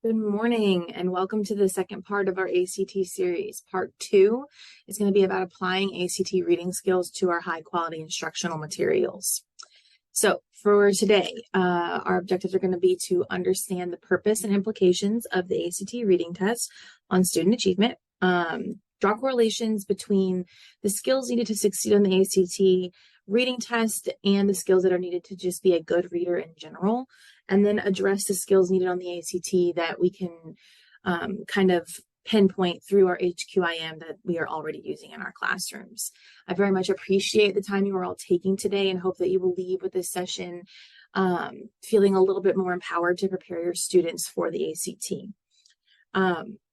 Good morning and welcome to the second part of our ACT series. Part 2 is going to be about applying ACT reading skills to our high quality instructional materials. So for today, our objectives are going to be to understand the purpose and implications of the ACT reading test on student achievement, draw correlations between the skills needed to succeed on the ACT reading test and the skills that are needed to just be a good reader in general, and then address the skills needed on the ACT that we can kind of pinpoint through our HQIM that we are already using in our classrooms. I very much appreciate the time you are all taking today and hope that you will leave with this session feeling a little bit more empowered to prepare your students for the ACT.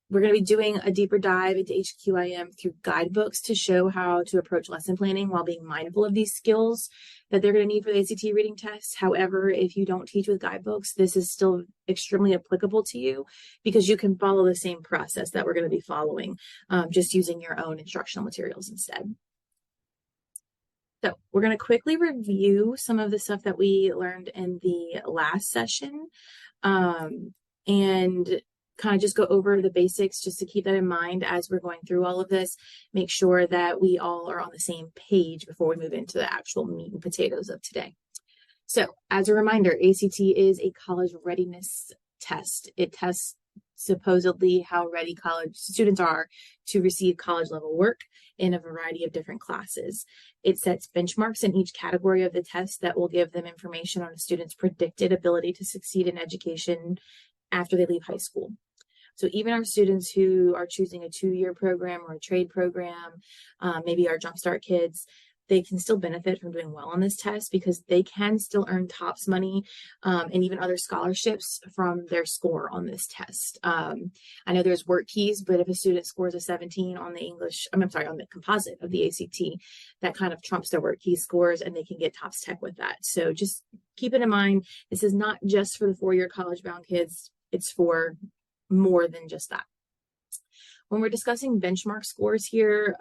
We're going to be doing a deeper dive into HQIM through guidebooks to show how to approach lesson planning while being mindful of these skills that they're going to need for the ACT reading test. However, if you don't teach with guidebooks, this is still extremely applicable to you because you can follow the same process that we're going to be following, just using your own instructional materials instead. So we're going to quickly review some of the stuff that we learned in the last session and kind of just go over the basics just to keep that in mind as we're going through all of this. Make sure that we all are on the same page before we move into the actual meat and potatoes of today. So as a reminder, ACT is a college readiness test. It tests supposedly how ready college students are to receive college level work in a variety of different classes. It sets benchmarks in each category of the test that will give them information on a student's predicted ability to succeed in education after they leave high school. So even our students who are choosing a 2-year program or a trade program, maybe our Jumpstart kids, they can still benefit from doing well on this test because they can still earn TOPS money and even other scholarships from their score on this test. I know there's work keys, but if a student scores a 17 on the on the composite of the ACT, that kind of trumps their work key scores and they can get TOPS Tech with that. So just keep it in mind. This is not just for the 4-year college bound kids. It's for more than just that. When we're discussing benchmark scores here,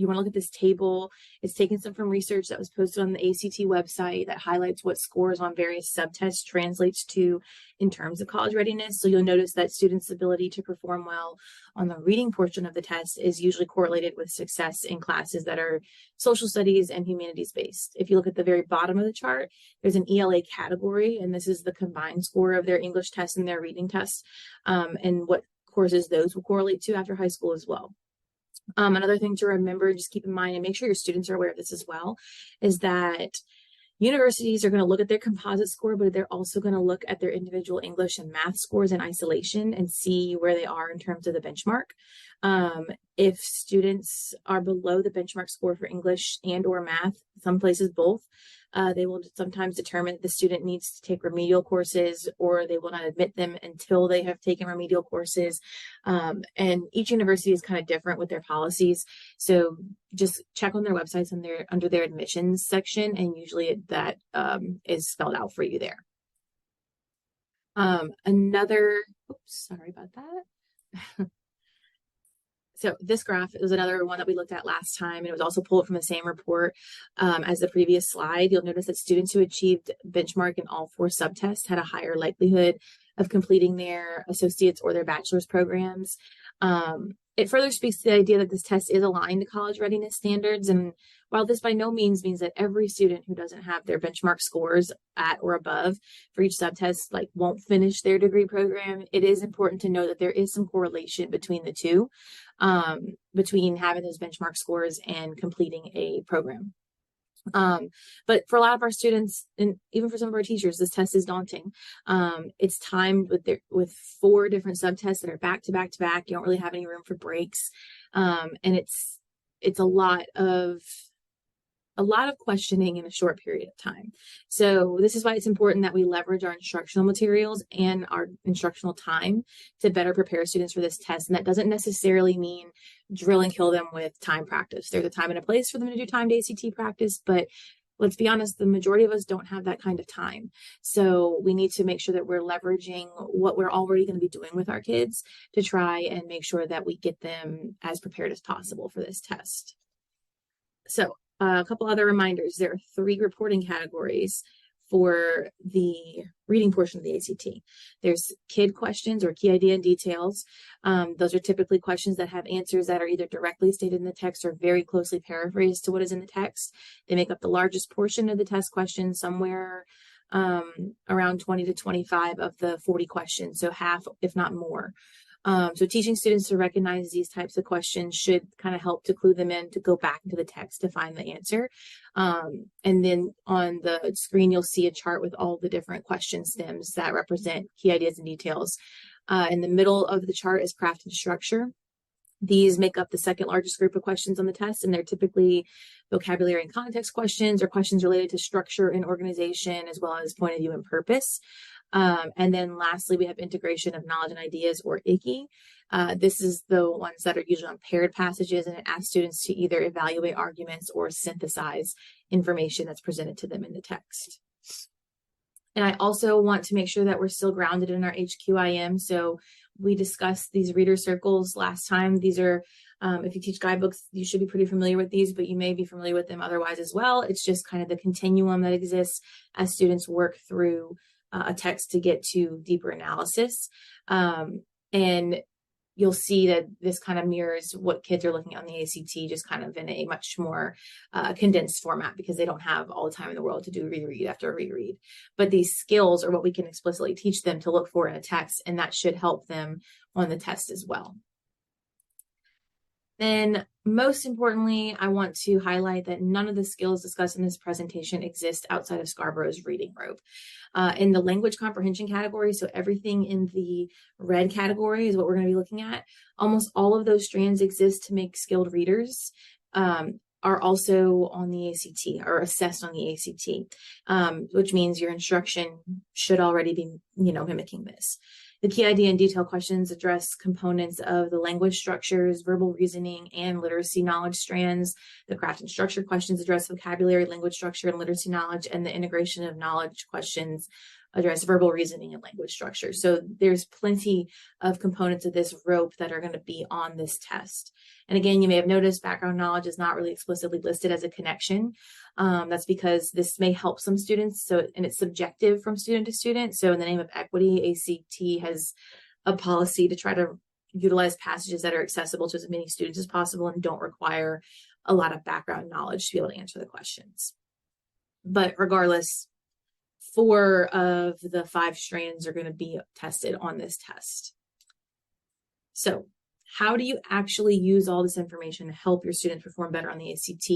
you want to look at this table. It's taken some from research that was posted on the ACT website that highlights what scores on various subtests translates to in terms of college readiness. So you'll notice that students' ability to perform well on the reading portion of the test is usually correlated with success in classes that are social studies and humanities based. If you look at the very bottom of the chart, there's an ELA category, and this is the combined score of their English test and their reading test, and what courses those will correlate to after high school as well. Another thing to remember, just keep in mind and make sure your students are aware of this as well, is that universities are going to look at their composite score, but they're also going to look at their individual English and math scores in isolation and see where they are in terms of the benchmark. If students are below the benchmark score for English and or math, some places both, they will sometimes determine that the student needs to take remedial courses, or they will not admit them until they have taken remedial courses. And each university is kind of different with their policies. So just check on their websites and under their admissions section, and usually that is spelled out for you there. Sorry about that. So this graph is another one that we looked at last time, and it was also pulled from the same report as the previous slide. You'll notice that students who achieved benchmark in all 4 subtests had a higher likelihood of completing their associate's or their bachelor's programs. It further speaks to the idea that this test is aligned to college readiness standards. And while this by no means means that every student who doesn't have their benchmark scores at or above for each subtest won't finish their degree program, it is important to know that there is some correlation between the two, between having those benchmark scores and completing a program. But for a lot of our students, and even for some of our teachers, this test is daunting. It's timed with 4 different subtests that are back to back to back. You don't really have any room for breaks. And it's a lot of questioning in a short period of time. So this is why it's important that we leverage our instructional materials and our instructional time to better prepare students for this test. And that doesn't necessarily mean drill and kill them with time practice. There's a time and a place for them to do timed ACT practice, but let's be honest, the majority of us don't have that kind of time. So we need to make sure that we're leveraging what we're already going to be doing with our kids to try and make sure that we get them as prepared as possible for this test. So a couple other reminders. There are 3 reporting categories for the reading portion of the ACT. There's KID questions or key idea and details. Those are typically questions that have answers that are either directly stated in the text or very closely paraphrased to what is in the text. They make up the largest portion of the test questions, somewhere around 20 to 25 of the 40 questions, so half, if not more. So teaching students to recognize these types of questions should kind of help to clue them in to go back into the text to find the answer. And then on the screen, you'll see a chart with all the different question stems that represent key ideas and details. In the middle of the chart is craft and structure. These make up the second largest group of questions on the test, and they're typically vocabulary and context questions or questions related to structure and organization, as well as point of view and purpose. And then lastly, we have integration of knowledge and ideas, or ICKY. This is the ones that are usually on paired passages, and it asks students to either evaluate arguments or synthesize information that's presented to them in the text. And I also want to make sure that we're still grounded in our HQIM. So we discussed these reader circles last time. These are, if you teach guidebooks, you should be pretty familiar with these, but you may be familiar with them otherwise as well. It's just kind of the continuum that exists as students work through a text to get to deeper analysis. And you'll see that this kind of mirrors what kids are looking at on the ACT, just kind of in a much more condensed format, because they don't have all the time in the world to do reread after reread. But these skills are what we can explicitly teach them to look for in a text, and that should help them on the test as well. Then, most importantly, I want to highlight that none of the skills discussed in this presentation exist outside of Scarborough's reading rope. In the language comprehension category, so everything in the red category is what we're going to be looking at. Almost all of those strands exist to make skilled readers, are also on the ACT, or assessed on the ACT, which means your instruction should already be, mimicking this. The key idea and detail questions address components of the language structures, verbal reasoning, and literacy knowledge strands. The craft and structure questions address vocabulary, language structure, and literacy knowledge, and the integration of knowledge questions address verbal reasoning and language structure. So there's plenty of components of this rope that are going to be on this test. And again, you may have noticed background knowledge is not really explicitly listed as a connection. That's because this may help some students, and it's subjective from student to student. So in the name of equity, ACT has a policy to try to utilize passages that are accessible to as many students as possible and don't require a lot of background knowledge to be able to answer the questions. But regardless, 4 of the 5 strands are going to be tested on this test. So how do you actually use all this information to help your students perform better on the ACT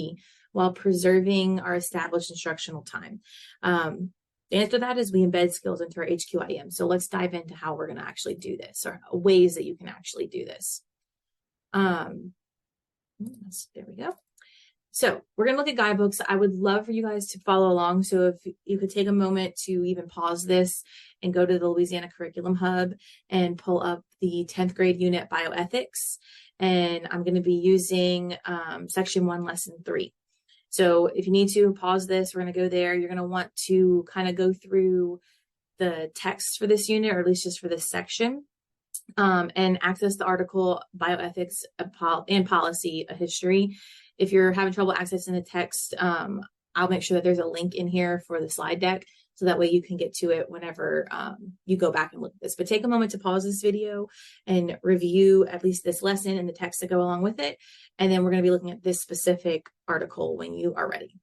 while preserving our established instructional time? The answer to that is we embed skills into our HQIM. So let's dive into how we're going to actually do this, or ways that you can actually do this. There we go. So we're going to look at guidebooks. I would love for you guys to follow along. So if you could take a moment to even pause this and go to the Louisiana Curriculum Hub and pull up the 10th grade unit bioethics. And I'm going to be using section 1, lesson 3. So if you need to pause this, we're going to go there. You're going to want to kind of go through the text for this unit, or at least just for this section, and access the article Bioethics and Policy, a History. If you're having trouble accessing the text, I'll make sure that there's a link in here for the slide deck, so that way you can get to it whenever you go back and look at this. But take a moment to pause this video and review at least this lesson and the text that go along with it. And then we're going to be looking at this specific article when you are ready.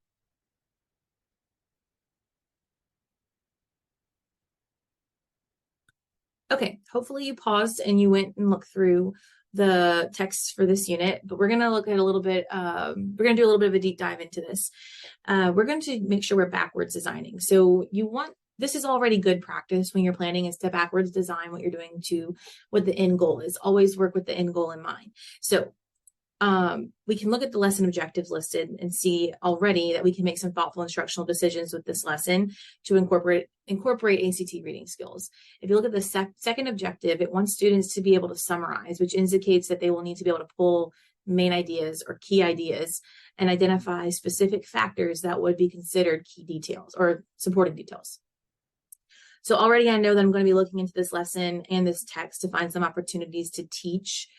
Okay, hopefully you paused and you went and looked through the text for this unit, but we're going to look at a little bit, we're going to do a little bit of a deep dive into this. We're going to make sure we're backwards designing. So this is already good practice when you're planning, is to backwards design what you're doing to what the end goal is. Always work with the end goal in mind. So we can look at the lesson objectives listed and see already that we can make some thoughtful instructional decisions with this lesson to incorporate ACT reading skills. If you look at the second objective, it wants students to be able to summarize, which indicates that they will need to be able to pull main ideas or key ideas and identify specific factors that would be considered key details or supporting details. So already I know that I'm going to be looking into this lesson and this text to find some opportunities to teach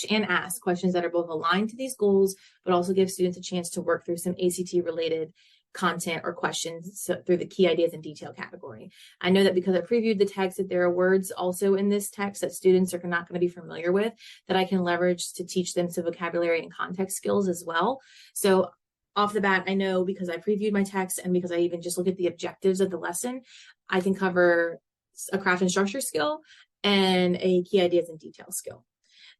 and ask questions that are both aligned to these goals, but also give students a chance to work through some ACT related content or questions through the key ideas in detail category. I know that because I previewed the text that there are words also in this text that students are not going to be familiar with that I can leverage to teach them some vocabulary and context skills as well. So off the bat, I know because I previewed my text and because I even just look at the objectives of the lesson, I can cover a craft and structure skill and a key ideas in detail skill.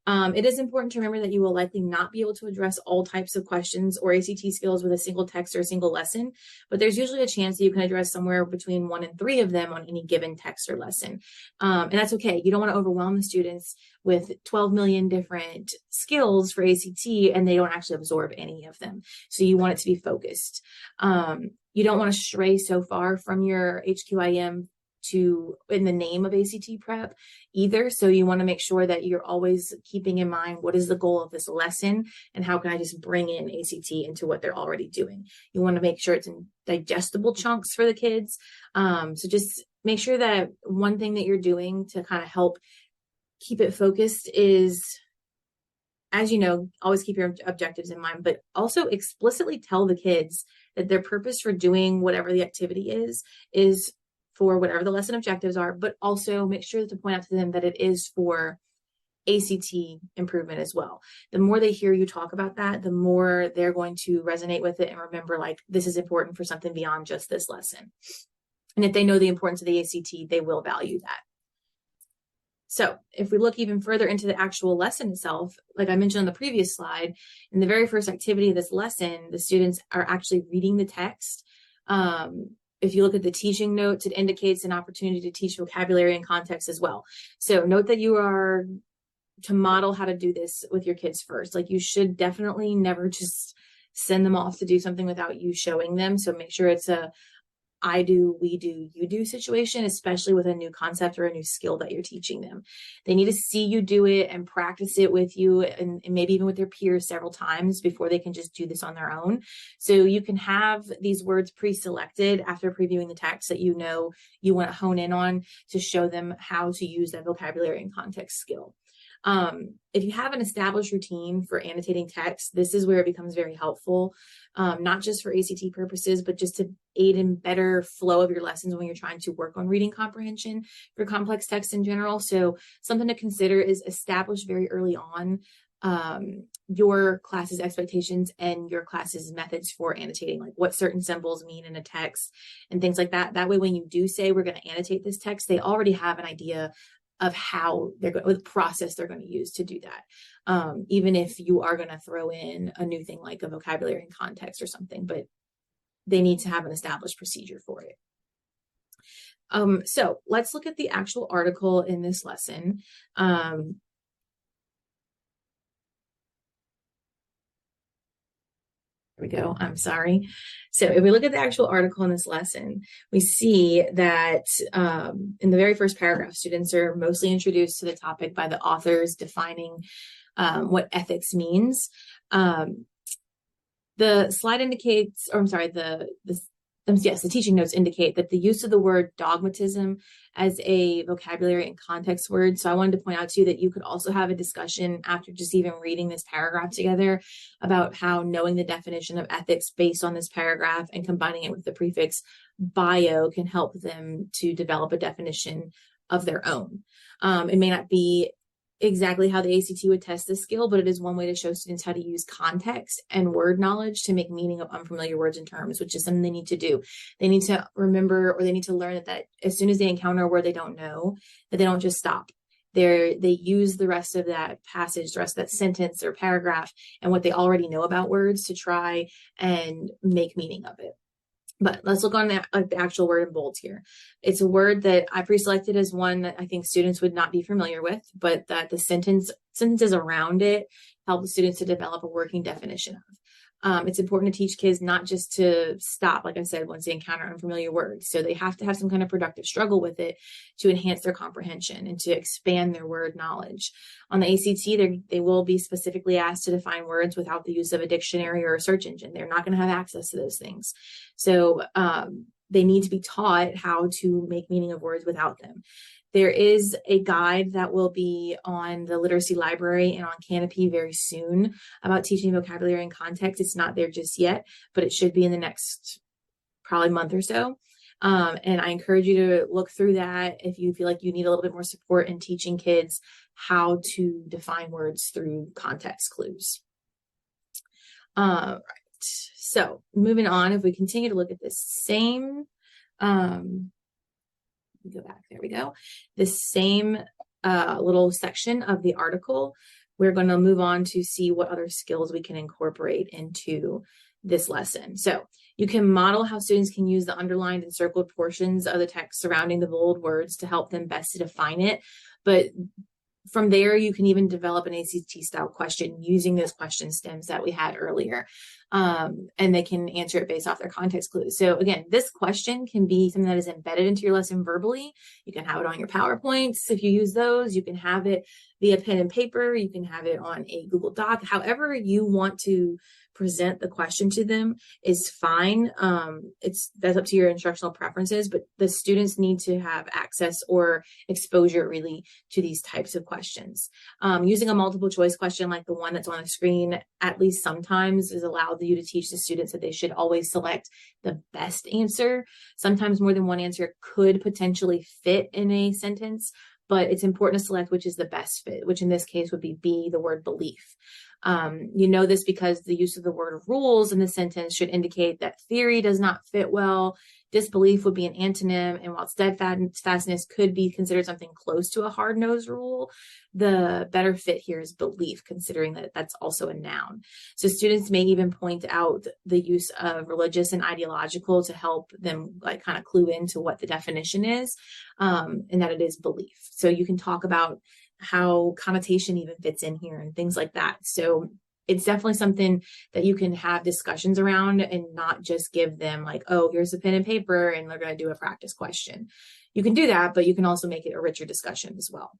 It is important to remember that you will likely not be able to address all types of questions or ACT skills with a single text or a single lesson, but there's usually a chance that you can address somewhere between 1 and 3 of them on any given text or lesson. And that's okay. You don't want to overwhelm the students with 12 million different skills for ACT and they don't actually absorb any of them. So you want it to be focused. You don't want to stray so far from your HQIM in the name of ACT prep either. So you want to make sure that you're always keeping in mind, what is the goal of this lesson and how can I just bring in ACT into what they're already doing? You want to make sure it's in digestible chunks for the kids. So just make sure that one thing that you're doing to kind of help keep it focused is, as you know, always keep your objectives in mind, but also explicitly tell the kids that their purpose for doing whatever the activity is for whatever the lesson objectives are, but also make sure to point out to them that it is for ACT improvement as well. The more they hear you talk about that, the more they're going to resonate with it and remember, like, this is important for something beyond just this lesson. And if they know the importance of the ACT, they will value that. So if we look even further into the actual lesson itself, like I mentioned on the previous slide, in the very first activity of this lesson, the students are actually reading the text. If you look at the teaching notes, it indicates an opportunity to teach vocabulary and context as well. So note that you are to model how to do this with your kids first. Like, you should definitely never just send them off to do something without you showing them. So make sure it's a I do, we do, you do situation, especially with a new concept or a new skill that you're teaching them. They need to see you do it and practice it with you and maybe even with their peers several times before they can just do this on their own. So you can have these words pre-selected after previewing the text that you know you want to hone in on to show them how to use that vocabulary and context skill. If you have an established routine for annotating text, this is where it becomes very helpful, not just for ACT purposes, but just to aid in better flow of your lessons when you're trying to work on reading comprehension for complex text in general. So something to consider is establish very early on your class's expectations and your class's methods for annotating, like what certain symbols mean in a text and things like that. That way, when you do say we're going to annotate this text, they already have an idea of how they're going, or the process they're going to use to do that. Even if you are going to throw in a new thing like a vocabulary and context or something, but they need to have an established procedure for it. So let's look at the actual article in this lesson. We go. I'm sorry. So if we look at the actual article in this lesson, we see that in the very first paragraph, students are mostly introduced to the topic by the authors defining what ethics means. The slide indicates, or I'm sorry, the teaching notes indicate that the use of the word dogmatism as a vocabulary and context word. So I wanted to point out to you that you could also have a discussion after just even reading this paragraph together about how knowing the definition of ethics based on this paragraph and combining it with the prefix bio can help them to develop a definition of their own. It may not be exactly how the ACT would test this skill, but it is one way to show students how to use context and word knowledge to make meaning of unfamiliar words and terms, which is something they need to do. They need to remember, or they need to learn that as soon as they encounter a word they don't know, that they don't just stop. They use the rest of that passage, the rest of that sentence or paragraph, and what they already know about words to try and make meaning of it. But let's look on the actual word in bold here. It's a word that I pre-selected as one that I think students would not be familiar with, but that the sentences around it help the students to develop a working definition of. It's important to teach kids not just to stop, like I said, once they encounter unfamiliar words. So they have to have some kind of productive struggle with it to enhance their comprehension and to expand their word knowledge. On the ACT, they will be specifically asked to define words without the use of a dictionary or a search engine. They're not going to have access to those things. So they need to be taught how to make meaning of words without them. There is a guide that will be on the literacy library and on Canopy very soon about teaching vocabulary and context. It's not there just yet, but it should be in the next probably month or so. And I encourage you to look through that if you feel like you need a little bit more support in teaching kids how to define words through context clues. Right. So moving on, if we continue to look at this same, go back, there we go. This same little section of the article, we're going to move on to see what other skills we can incorporate into this lesson. So you can model how students can use the underlined and circled portions of the text surrounding the bold words to help them best to define it. But from there, you can even develop an ACT style question using those question stems that we had earlier. And they can answer it based off their context clues. So again, this question can be something that is embedded into your lesson verbally. You can have it on your PowerPoints if you use those. You can have it via pen and paper. You can have it on a Google Doc. However you want to present the question to them is fine. That's up to your instructional preferences, but the students need to have access or exposure really to these types of questions. Using a multiple choice question like the one that's on the screen, at least sometimes, is allowed you to teach the students that they should always select the best answer. Sometimes more than one answer could potentially fit in a sentence, but it's important to select which is the best fit, which in this case would be B, the word belief. You know this because the use of the word rules in the sentence should indicate that theory does not fit well. Disbelief would be an antonym, and while steadfastness could be considered something close to a hard-nosed rule, the better fit here is belief, considering that that's also a noun. So students may even point out the use of religious and ideological to help them like kind of clue into what the definition is, and that it is belief. So you can talk about how connotation even fits in here and things like that. So it's definitely something that you can have discussions around and not just give them like, oh, here's a pen and paper and they're going to do a practice question. You can do that, but you can also make it a richer discussion as well.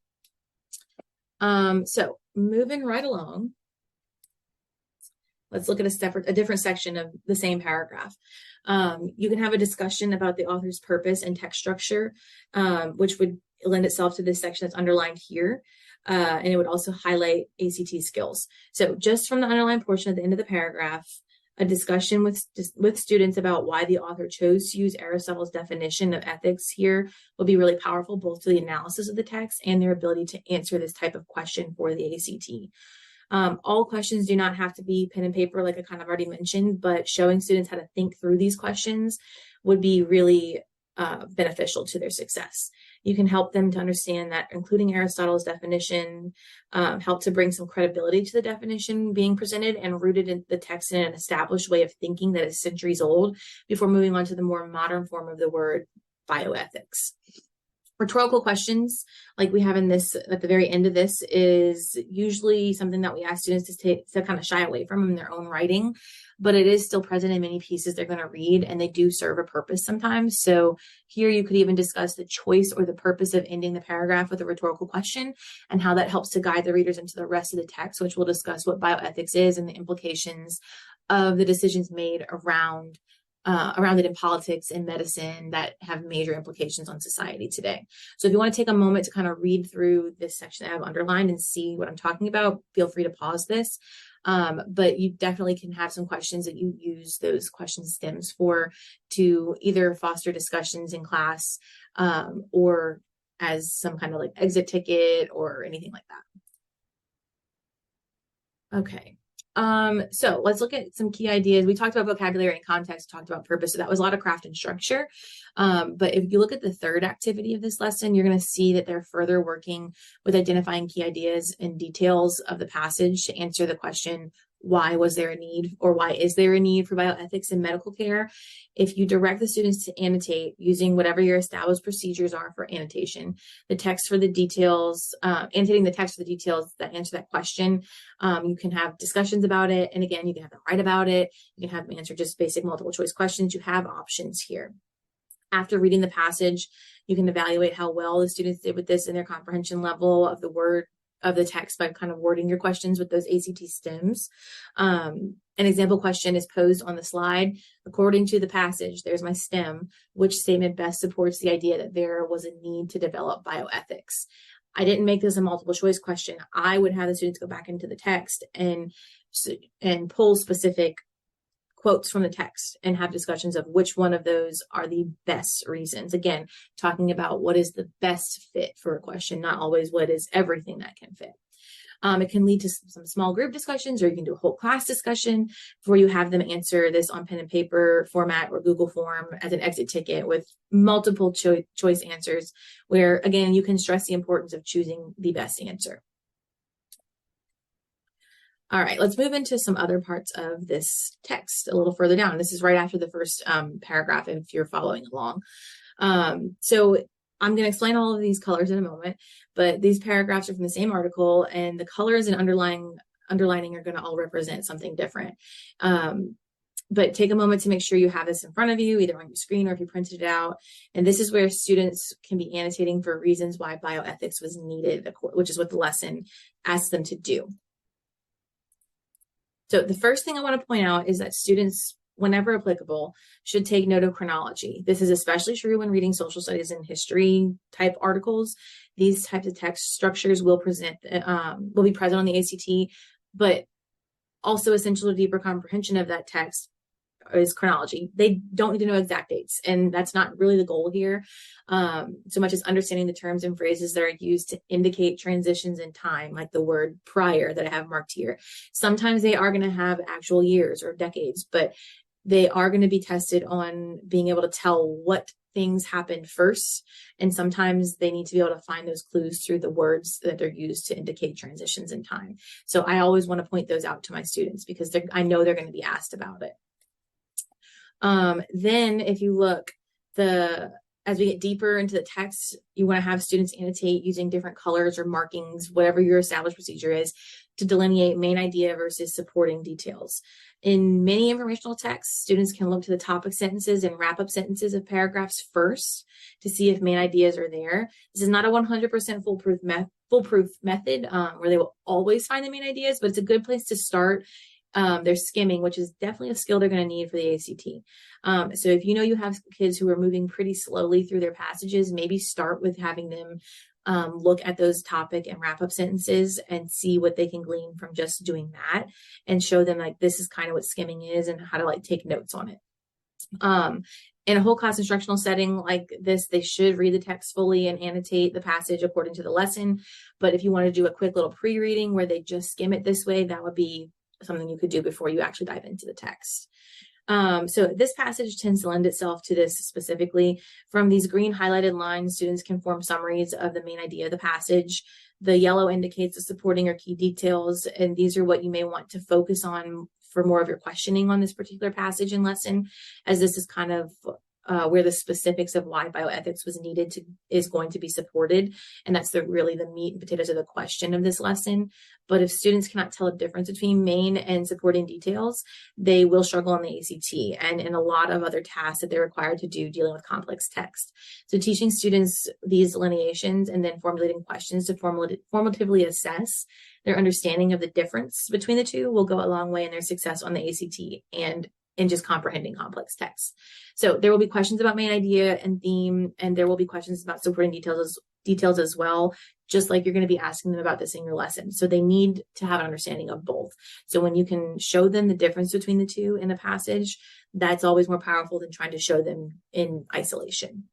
So moving right along, let's look at a different section of the same paragraph. You can have a discussion about the author's purpose and text structure, which would lend itself to this section that's underlined here. And it would also highlight ACT skills. So just from the underlined portion at the end of the paragraph, a discussion with students about why the author chose to use Aristotle's definition of ethics here will be really powerful, both to the analysis of the text and their ability to answer this type of question for the ACT. All questions do not have to be pen and paper, like I kind of already mentioned, but showing students how to think through these questions would be really beneficial to their success. You can help them to understand that including Aristotle's definition help to bring some credibility to the definition being presented and rooted in the text in an established way of thinking that is centuries old before moving on to the more modern form of the word bioethics. Rhetorical questions, like we have in this at the very end of this, is usually something that we ask students to kind of shy away from in their own writing, but it is still present in many pieces they're going to read, and they do serve a purpose sometimes. So here you could even discuss the choice or the purpose of ending the paragraph with a rhetorical question and how that helps to guide the readers into the rest of the text, which will discuss what bioethics is and the implications of the decisions made around it in politics and medicine that have major implications on society today. So if you want to take a moment to kind of read through this section that I've underlined and see what I'm talking about, feel free to pause this. But you definitely can have some questions that you use those question stems for to either foster discussions in class or as some kind of like exit ticket or anything like that. Okay. So let's look at some key ideas. We talked about vocabulary and context, talked about purpose. So that was a lot of craft and structure. But if you look at the third activity of this lesson, you're going to see that they're further working with identifying key ideas and details of the passage to answer the question, why was there a need, or why is there a need for bioethics in medical care? If you direct the students to annotate using whatever your established procedures are for annotation, the text for the details, annotating the text for the details that answer that question, you can have discussions about it. And again, you can have them write about it. You can have them answer just basic multiple choice questions. You have options here. After reading the passage, you can evaluate how well the students did with this in their comprehension level of the word of the text by kind of wording your questions with those ACT stems. An example question is posed on the slide. According to the passage, there's my stem, which statement best supports the idea that there was a need to develop bioethics? I didn't make this a multiple choice question. I would have the students go back into the text and pull specific quotes from the text and have discussions of which one of those are the best reasons. Again, talking about what is the best fit for a question, not always what is everything that can fit. It can lead to some small group discussions, or you can do a whole class discussion where you have them answer this on pen and paper format or Google form as an exit ticket with multiple choice answers, where again, you can stress the importance of choosing the best answer. All right, let's move into some other parts of this text a little further down. This is right after the first paragraph if you're following along. So I'm going to explain all of these colors in a moment, but these paragraphs are from the same article, and the colors and underlining are going to all represent something different. But take a moment to make sure you have this in front of you, either on your screen or if you printed it out. And this is where students can be annotating for reasons why bioethics was needed, which is what the lesson asks them to do. So the first thing I want to point out is that students, whenever applicable, should take note of chronology. This is especially true when reading social studies and history type articles. These types of text structures will be present on the ACT, but also essential to deeper comprehension of that text is chronology. They don't need to know exact dates, and that's not really the goal here, so much as understanding the terms and phrases that are used to indicate transitions in time, like the word prior that I have marked here. Sometimes they are going to have actual years or decades, but they are going to be tested on being able to tell what things happened first, and sometimes they need to be able to find those clues through the words that they're used to indicate transitions in time. So I always want to point those out to my students because I know they're going to be asked about it. Then if you look, as we get deeper into the text, you want to have students annotate using different colors or markings, whatever your established procedure is, to delineate main idea versus supporting details. In many informational texts, students can look to the topic sentences and wrap-up sentences of paragraphs first to see if main ideas are there. This is not a 100% foolproof method where they will always find the main ideas, but it's a good place to start. They're skimming, which is definitely a skill they're going to need for the ACT. So if you know you have kids who are moving pretty slowly through their passages, maybe start with having them look at those topic and wrap-up sentences and see what they can glean from just doing that, and show them like this is kind of what skimming is and how to like take notes on it. In a whole class instructional setting like this, they should read the text fully and annotate the passage according to the lesson. But if you want to do a quick little pre-reading where they just skim it this way, that would be something you could do before you actually dive into the text. So this passage tends to lend itself to this specifically. From these green highlighted lines, students can form summaries of the main idea of the passage. The yellow indicates the supporting or key details, and these are what you may want to focus on for more of your questioning on this particular passage and lesson, as this is kind of where the specifics of why bioethics was needed is going to be supported. And that's really the meat and potatoes of the question of this lesson. But if students cannot tell a difference between main and supporting details, they will struggle on the ACT and in a lot of other tasks that they're required to do dealing with complex text. So teaching students these delineations and then formulating questions to formatively assess their understanding of the difference between the two will go a long way in their success on the ACT and in just comprehending complex texts. So there will be questions about main idea and theme, and there will be questions about supporting details as well, just like you're going to be asking them about this in your lesson. So they need to have an understanding of both. So when you can show them the difference between the two in a passage, that's always more powerful than trying to show them in isolation.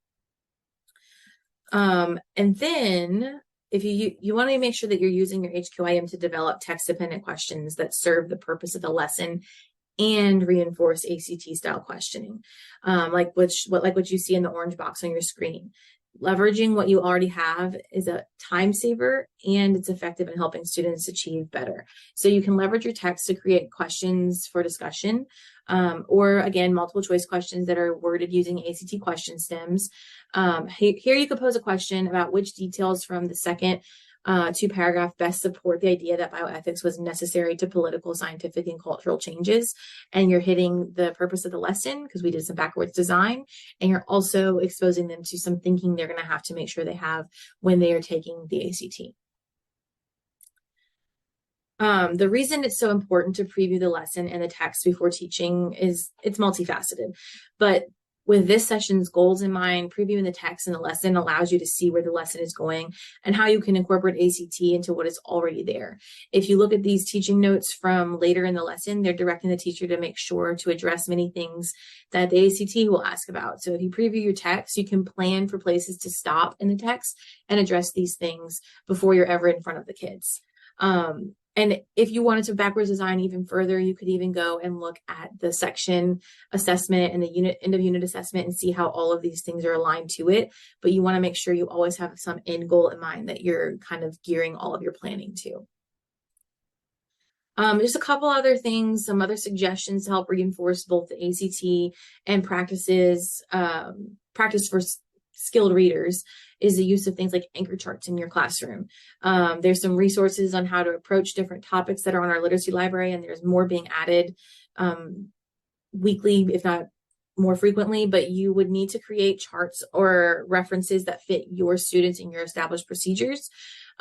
And then if you want to make sure that you're using your HQIM to develop text-dependent questions that serve the purpose of the lesson and reinforce ACT style questioning, like what you see in the orange box on your screen. Leveraging what you already have is a time saver, and it's effective in helping students achieve better. So you can leverage your text to create questions for discussion, or again, multiple choice questions that are worded using ACT question stems. Here you could pose a question about which details from the second two paragraph best support the idea that bioethics was necessary to political, scientific, and cultural changes. And you're hitting the purpose of the lesson because we did some backwards design, and you're also exposing them to some thinking they're going to have to make sure they have when they are taking the ACT. The reason it's so important to preview the lesson and the text before teaching is it's multifaceted, but with this session's goals in mind, previewing the text and the lesson allows you to see where the lesson is going and how you can incorporate ACT into what is already there. If you look at these teaching notes from later in the lesson, they're directing the teacher to make sure to address many things that the ACT will ask about. So if you preview your text, you can plan for places to stop in the text and address these things before you're ever in front of the kids. And if you wanted to backwards design even further, you could even go and look at the section assessment and the end of unit assessment and see how all of these things are aligned to it. But you want to make sure you always have some end goal in mind that you're kind of gearing all of your planning to. Just a couple other things, some other suggestions to help reinforce both the ACT and practice for skilled readers is the use of things like anchor charts in your classroom. There's some resources on how to approach different topics that are on our literacy library, and there's more being added weekly, if not more frequently, but you would need to create charts or references that fit your students and your established procedures.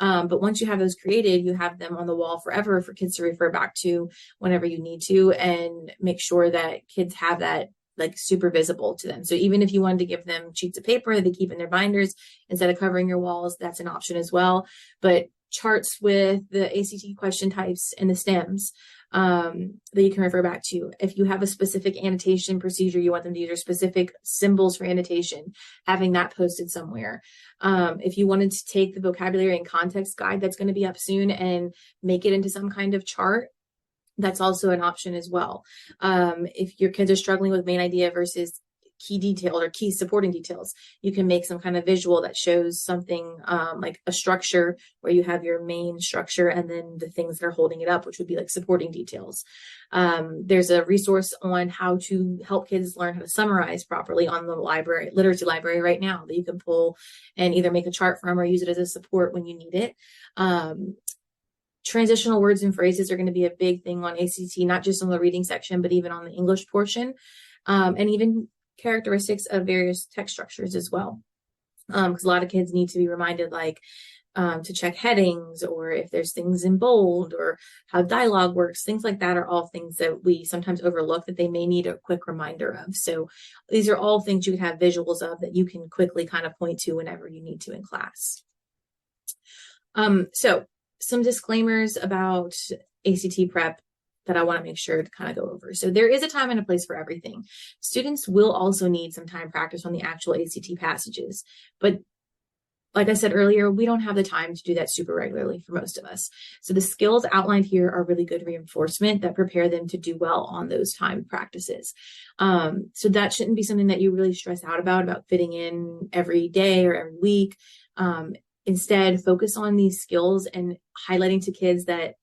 But once you have those created, you have them on the wall forever for kids to refer back to whenever you need to, and make sure that kids have that like super visible to them. So even if you wanted to give them sheets of paper that they keep in their binders instead of covering your walls, that's an option as well. But charts with the ACT question types and the stems that you can refer back to. If you have a specific annotation procedure you want them to use, or specific symbols for annotation, having that posted somewhere. If you wanted to take the vocabulary and context guide that's going to be up soon and make it into some kind of chart, that's also an option as well. If your kids are struggling with main idea versus key detail or key supporting details, you can make some kind of visual that shows something like a structure where you have your main structure and then the things that are holding it up, which would be like supporting details. There's a resource on how to help kids learn how to summarize properly on the literacy library right now that you can pull and either make a chart from or use it as a support when you need it. Transitional words and phrases are going to be a big thing on ACT, not just on the reading section, but even on the English portion, and even characteristics of various text structures as well. Because a lot of kids need to be reminded, like, to check headings, or if there's things in bold, or how dialogue works. Things like that are all things that we sometimes overlook that they may need a quick reminder of. So these are all things you can have visuals of that you can quickly kind of point to whenever you need to in class. So some disclaimers about ACT prep that I want to make sure to kind of go over. So there is a time and a place for everything. Students will also need some time practice on the actual ACT passages, but like I said earlier, we don't have the time to do that super regularly for most of us. So the skills outlined here are really good reinforcement that prepare them to do well on those timed practices. So that shouldn't be something that you really stress out about fitting in every day or every week. Instead, focus on these skills and highlighting to kids that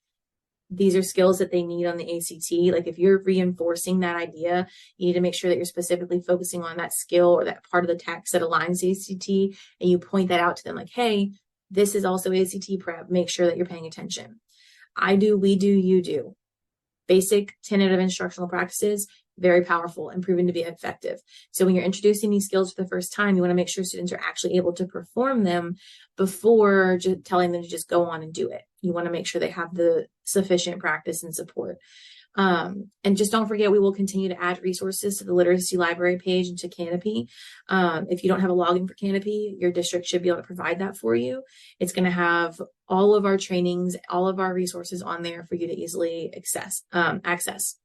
these are skills that they need on the ACT. Like if you're reinforcing that idea, you need to make sure that you're specifically focusing on that skill or that part of the text that aligns the ACT, and you point that out to them like, hey, this is also ACT prep. Make sure that you're paying attention. I do, we do, you do. Basic tentative instructional practices, very powerful and proven to be effective. So when you're introducing these skills for the first time, you want to make sure students are actually able to perform them before just telling them to just go on and do it. You want to make sure they have the sufficient practice and support. And just don't forget, we will continue to add resources to the literacy library page and to Canopy. If you don't have a login for Canopy, your district should be able to provide that for you. It's going to have all of our trainings, all of our resources on there for you to easily access.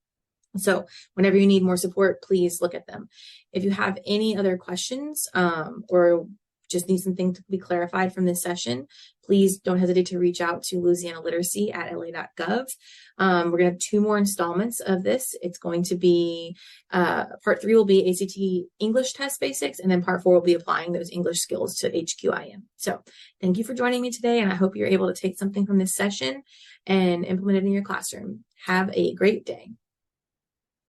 So whenever you need more support, please look at them. If you have any other questions or just need something to be clarified from this session, please don't hesitate to reach out to Louisiana Literacy at la.gov. We're going to have 2 more installments of this. It's going to be, part 3 will be ACT English test basics, and then part 4 will be applying those English skills to HQIM. So thank you for joining me today, and I hope you're able to take something from this session and implement it in your classroom. Have a great day.